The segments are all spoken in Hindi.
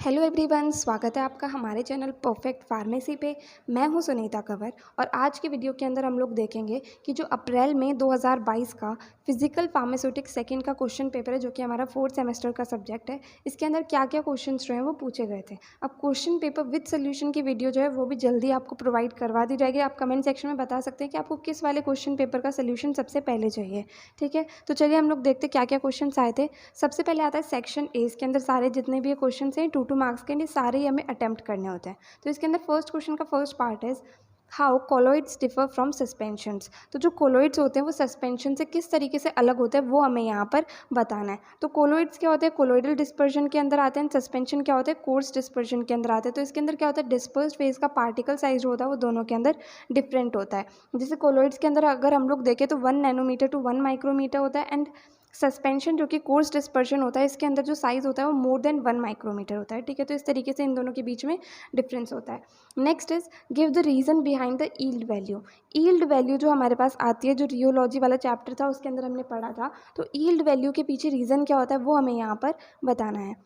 हेलो एवरीवन, स्वागत है आपका हमारे चैनल परफेक्ट फार्मेसी पे। मैं हूं सुनीता कंवर और आज की वीडियो के अंदर हम लोग देखेंगे कि जो अप्रैल में 2022 का फिजिकल फार्मास्यूटिक्स सेकंड का क्वेश्चन पेपर है, जो कि हमारा फोर्थ सेमेस्टर का सब्जेक्ट है, इसके अंदर क्या क्या क्वेश्चन जो हैं वो पूछे गए थे। अब क्वेश्चन पेपर विद सोल्यूशन की वीडियो जो है वो भी जल्दी आपको प्रोवाइड करवा दी जाएगी। आप कमेंट सेक्शन में बता सकते हैं कि आपको किस वाले क्वेश्चन पेपर का सोल्यूशन सबसे पहले चाहिए। ठीक है, तो चलिए हम लोग देखते क्या क्या क्वेश्चन आए थे। सबसे पहले आता है सेक्शन ए। इसके अंदर सारे जितने भी क्वेश्चन हैं 2 मार्क्स के लिए सारे ही हमें अटेम्प्ट करने होते हैं। तो इसके अंदर फर्स्ट क्वेश्चन का फर्स्ट पार्ट है how colloids differ from suspensions. तो जो कोलोइड्स होते हैं वो सस्पेंशन से किस तरीके से अलग होते हैं वो हमें यहाँ पर बताना है। तो कोलोइड्स क्या होते हैं, कोलोइडल डिस्पर्जन के अंदर आते हैं। सस्पेंशन क्या होते हैं, कोर्स डिस्पर्जन के अंदर आते हैं। तो इसके अंदर क्या होता है, डिस्पर्स्ड फेज का पार्टिकल साइज जो होता है वो दोनों के अंदर डिफरेंट होता है। जैसे कोलोइड्स के अंदर अगर हम लोग देखें तो 1 नैनोमीटर टू 1 माइक्रोमीटर होता है, एंड सस्पेंशन जो कि कोर्स डिस्पर्शन होता है, इसके अंदर जो साइज़ होता है वो मोर देन 1 माइक्रोमीटर होता है। ठीक है, तो इस तरीके से इन दोनों के बीच में डिफरेंस होता है। Next is give the reason behind the yield value. Yield value जो हमारे पास आती है, जो रियोलॉजी वाला चैप्टर था उसके अंदर हमने पढ़ा था, तो ईल्ड वैल्यू के पीछे रीज़न क्या होता है वो हमें यहाँ पर बताना है।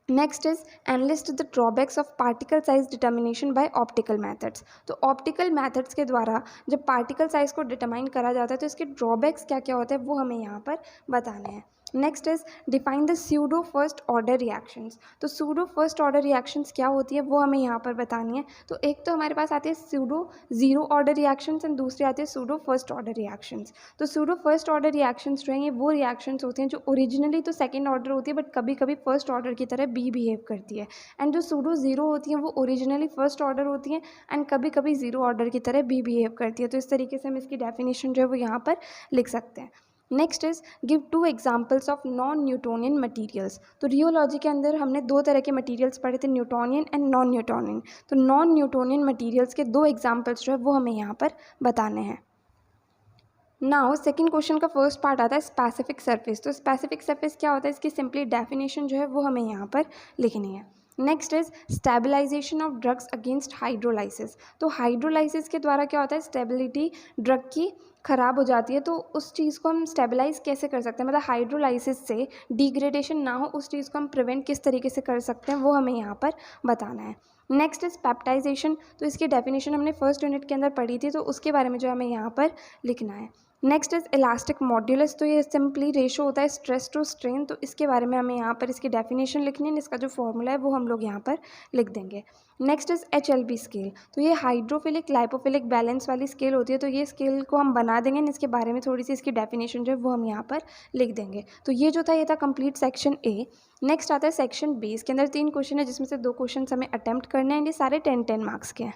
Next is analyst the drawbacks of particle size determination by optical methods. तो ऑप्टिकल मैथड्स के द्वारा जब पार्टिकल साइज को डिटरमाइन करा जाता है तो इसके ड्रॉबैक्स क्या क्या होते हैं वो हमें यहाँ पर बताने हैं। Next is define the pseudo first order reactions. तो स्यूडो फर्स्ट ऑर्डर रिएक्शंस क्या होती है वो हमें यहाँ पर बतानी है। तो एक तो हमारे पास आती है pseudo zero order reactions and दूसरी आती है स्यूडो फर्स्ट ऑर्डर रिएक्शंस। तो स्यूडो फर्स्ट ऑर्डर रिएक्शंस जो हैं ये वो रिएक्शंस होती हैं जो ओरिजिनली तो सेकेंड ऑर्डर होती है बट कभी कभी फर्स्ट ऑर्डर की तरह बी बिहेव करती है। एंड जो स्यूडो जीरो होती हैं वो ओरिजिनली फर्स्ट ऑर्डर होती हैं एंड कभी कभी जीरो ऑर्डर की तरह बी बिहेव करती है। तो इस तरीके से हम इसकी डेफिनेशन जो है वो यहाँ पर लिख सकते हैं। Next is give 2 examples of non Newtonian materials. तो रियोलॉजी के अंदर हमने 2 तरह के मटीरियल्स पढ़े थे, न्यूटोनियन एंड नॉन न्यूटोनियन। तो नॉन न्यूटोनियन मटीरियल्स के 2 एग्जाम्पल्स जो है वो हमें यहाँ पर बताने हैं। नाउ सेकंड क्वेश्चन का फर्स्ट पार्ट आता है स्पेसिफिक सरफेस। तो स्पेसिफिक सरफेस क्या होता है, इसकी सिंपली डेफिनेशन जो है वो हमें यहाँ पर लिखनी है। Next is stabilization of drugs against hydrolysis. तो हाइड्रोलाइसिस के द्वारा क्या होता है, स्टेबिलिटी ड्रग की ख़राब हो जाती है, तो उस चीज़ को हम स्टेबलाइज कैसे कर सकते हैं, मतलब हाइड्रोलाइसिस से डिग्रेडेशन ना हो उस चीज़ को हम प्रिवेंट किस तरीके से कर सकते हैं वो हमें यहाँ पर बताना है। Next is peptization. तो इसकी डेफिनेशन हमने फर्स्ट यूनिट के अंदर पढ़ी थी, तो उसके बारे में जो हमें यहाँ पर लिखना है। Next is elastic modulus. तो ये सिंपली रेशो होता है स्ट्रेस टू स्ट्रेन, तो इसके बारे में हमें यहाँ पर इसकी डेफिनेशन लिखनी है। इसका जो फॉर्मूला है वो हम लोग यहाँ पर लिख देंगे। Next is HLB scale. तो ये हाइड्रोफिलिक लाइपोफिलिक बैलेंस वाली स्केल होती है, तो ये स्केल को हम बना देंगे, इसके बारे में थोड़ी सी इसकी डेफिनेशन जो है वो हम यहाँ पर लिख देंगे। तो ये जो था ये था कंप्लीट सेक्शन ए। नेक्स्ट आता है सेक्शन बी। इसके अंदर 3 क्वेश्चन है जिसमें से 2 क्वेश्चन हमें अटेम्प्ट करने हैं, ये सारे 10-10 मार्क्स के हैं।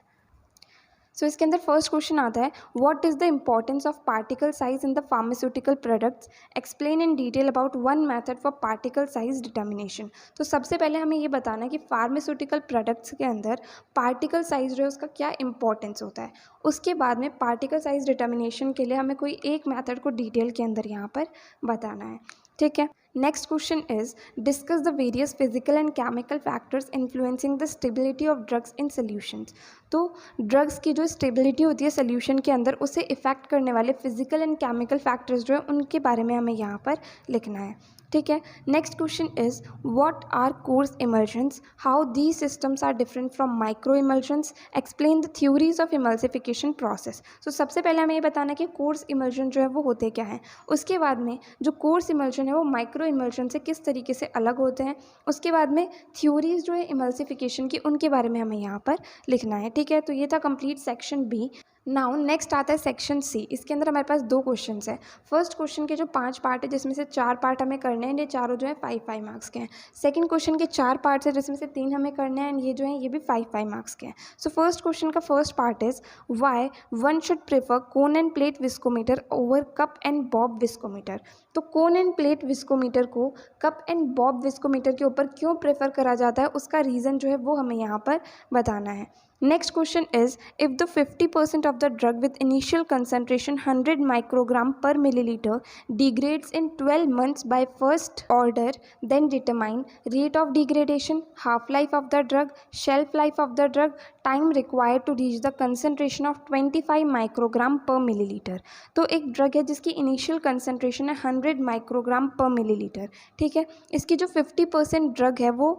सो इसके अंदर फर्स्ट क्वेश्चन आता है what is the importance of particle size in the pharmaceutical products, explain in detail about 1 method for particle size determination. तो सबसे पहले हमें ये बताना है कि फार्मास्यूटिकल प्रोडक्ट्स के अंदर पार्टिकल साइज जो है उसका क्या इंपॉर्टेंस होता है। उसके बाद में पार्टिकल साइज डिटर्मिनेशन के लिए हमें कोई एक मेथड को डिटेल के अंदर यहाँ पर बताना है। ठीक है, next question is discuss the various physical and chemical factors influencing the stability of drugs in solutions. तो ड्रग्स की जो स्टेबिलिटी होती है सोल्यूशन के अंदर उसे इफेक्ट करने वाले फिजिकल एंड केमिकल फैक्टर्स जो है उनके बारे में हमें यहाँ पर लिखना है। ठीक है, next question is what are coarse emulsions, how these systems are different from micro emulsions, explain the theories of emulsification process. तो सबसे पहले हमें ये बताना है कि कोर्स इमल्शन जो है वो होते क्या हैं। उसके बाद में जो कोर्स इमल्शन है वो माइक्रो इमल्शन से किस तरीके से अलग होते हैं। उसके बाद में थ्योरीज जो है इमल्सिफिकेशन की उनके बारे में हमें यहाँ पर लिखना है। ठीक है, तो ये था complete section B. Now next आता है सेक्शन सी। इसके अंदर हमारे पास 2 क्वेश्चन है। फर्स्ट क्वेश्चन के जो 5 पार्ट है जिसमें से 4 पार्ट हमें करने हैं, ये चारों जो है 5-5 मार्क्स के हैं। सेकंड क्वेश्चन के 4 पार्ट्स है जिसमें से 3 हमें करने हैं, ये जो है ये भी 5-5 मार्क्स के हैं। सो फर्स्ट क्वेश्चन का first part is why one should prefer cone end plate viscometer over cup and Bob viscometer. तो कोन एंड प्लेट विस्कोमीटर को कप एंड बॉब विस्कोमीटर के ऊपर क्यों प्रेफर करा जाता है, उसका रीज़न जो है वो हमें यहाँ पर बताना है। Next question is if the 50% of the drug with initial concentration 100 microgram per milliliter degrades in 12 months by first order, then determine rate of degradation, half life of the drug, shelf life of the drug, time required to reach the concentration of 25 microgram per milliliter। तो एक ड्रग है जिसकी इनिशियल कंसनट्रेशन है 100 माइक्रोग्राम पर मिलीलीटर। ठीक है, इसकी जो 50% ड्रग है वो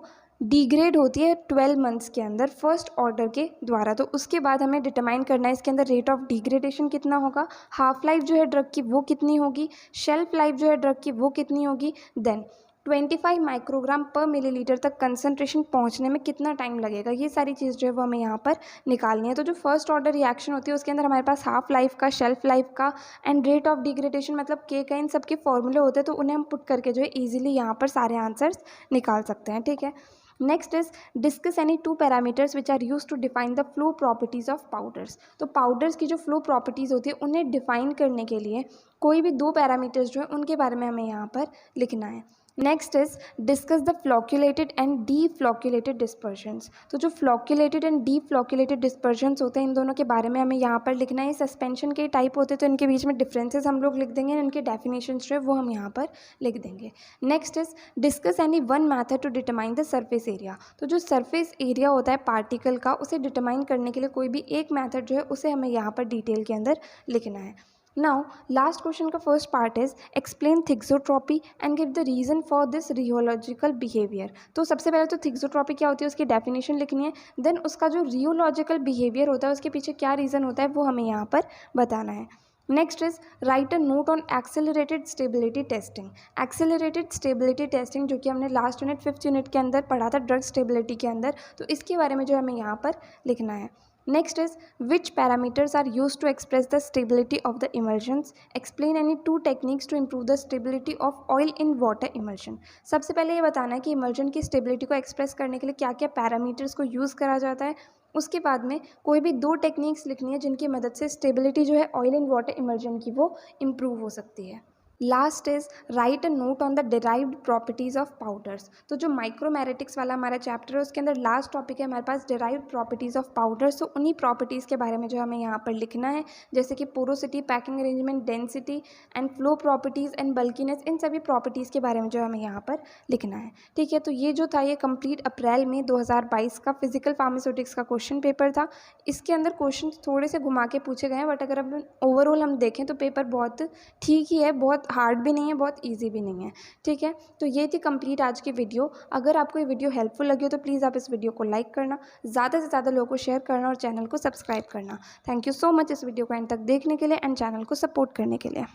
डिग्रेड होती है 12 मंथ्स के अंदर फर्स्ट ऑर्डर के द्वारा। तो उसके बाद हमें डिटरमाइन करना है इसके अंदर रेट ऑफ डिग्रेडेशन कितना होगा, हाफ लाइफ जो है ड्रग की वो कितनी होगी, शेल्फ लाइफ जो है ड्रग की वो कितनी होगी, देन 25 माइक्रोग्राम पर मिलीलीटर तक कंसंट्रेशन पहुंचने में कितना टाइम लगेगा। ये सारी चीज़ जो है वो हमें यहाँ पर निकालनी है। तो जो फर्स्ट ऑर्डर रिएक्शन होती है उसके अंदर हमारे पास हाफ लाइफ का, शेल्फ लाइफ का एंड रेट ऑफ डिग्रेडेशन मतलब के का इन सबके फॉर्मूले होते हैं, तो उन्हें हम पुट करके जो है ईजिली यहाँ पर सारे आंसर्स निकाल सकते हैं। ठीक है, next is discuss any two parameters which are use to define the flow properties of powders. तो पाउडर्स की जो फ्लो प्रॉपर्टीज होती है उन्हें डिफाइन करने के लिए कोई भी दो पैरामीटर्स जो है उनके बारे में हमें यहाँ पर लिखना है। Next is discuss the flocculated and deflocculated dispersions. तो जो flocculated and deflocculated dispersions होते हैं इन दोनों के बारे में हमें यहाँ पर लिखना है। सस्पेंशन के टाइप होते हैं तो इनके बीच में डिफरेंसेस हम लोग लिख देंगे, इनके डेफिनेशंस जो है वो हम यहाँ पर लिख देंगे। Next is discuss any one method to determine the surface area. तो जो सरफेस एरिया होता है पार्टिकल का उसे डिटरमाइन करने के लिए कोई भी एक मैथड जो है उसे हमें यहाँ पर डिटेल के अंदर लिखना है। नाउ लास्ट क्वेश्चन का first part is explain thixotropy and give the reason for this rheological behaviour. तो सबसे पहले तो थिक्सोट्रॉपी क्या होती है उसकी डेफिनेशन लिखनी है, देन उसका जो रियोलॉजिकल बिहेवियर होता है उसके पीछे क्या रीज़न होता है वो हमें यहाँ पर बताना है। Next is right a note on accelerated stability testing. Accelerated stability testing जो कि हमने लास्ट यूनिट 5th यूनिट के अंदर पढ़ा था ड्रग स्टेबिलिटी के अंदर, तो इसके बारे में जो हमें यहाँ पर लिखना है। Next is which parameters are use to express the stability of the emulsions. Explain any two techniques to improve the stability of oil in water emulsion. सबसे पहले ये बताना है कि इमल्शन की स्टेबिलिटी को एक्सप्रेस करने के लिए क्या क्या पैरामीटर्स को यूज़ करा जाता है। उसके बाद में कोई भी दो टेक्निक्स लिखनी है जिनकी मदद से स्टेबिलिटी जो है ऑयल इन वाटर इमल्शन की वो इम्प्रूव हो सकती है। Last is right a note on the derived properties of powders. तो जो माइक्रोमैरेटिक्स वाला हमारा चैप्टर है उसके अंदर लास्ट टॉपिक है हमारे पास डिराइव्ड प्रॉपर्टीज़ ऑफ पाउडर्स। तो उन्हीं प्रॉपर्टीज़ के बारे में जो हमें यहाँ पर लिखना है, जैसे कि porosity, packing arrangement, density and flow properties and bulkiness, इन सभी प्रॉपर्टीज़ के बारे में जो हमें यहाँ पर लिखना है। ठीक है, तो ये जो था ये कंप्लीट अप्रैल में 2022 का फिजिकल फार्मास्यूटिक्स का क्वेश्चन पेपर था। इसके अंदर क्वेश्चन थोड़े से घुमा के पूछे गए हैं, बट अगर अब ओवरऑल हम देखें तो पेपर बहुत ठीक ही है, बहुत हार्ड भी नहीं है, बहुत इजी भी नहीं है। ठीक है, तो ये थी कंप्लीट आज की वीडियो। अगर आपको ये वीडियो हेल्पफुल लगी हो तो प्लीज़ आप इस वीडियो को लाइक करना, ज़्यादा से ज़्यादा लोगों को शेयर करना और चैनल को सब्सक्राइब करना। थैंक यू सो मच इस वीडियो को एंड तक देखने के लिए एंड चैनल को सपोर्ट करने के लिए।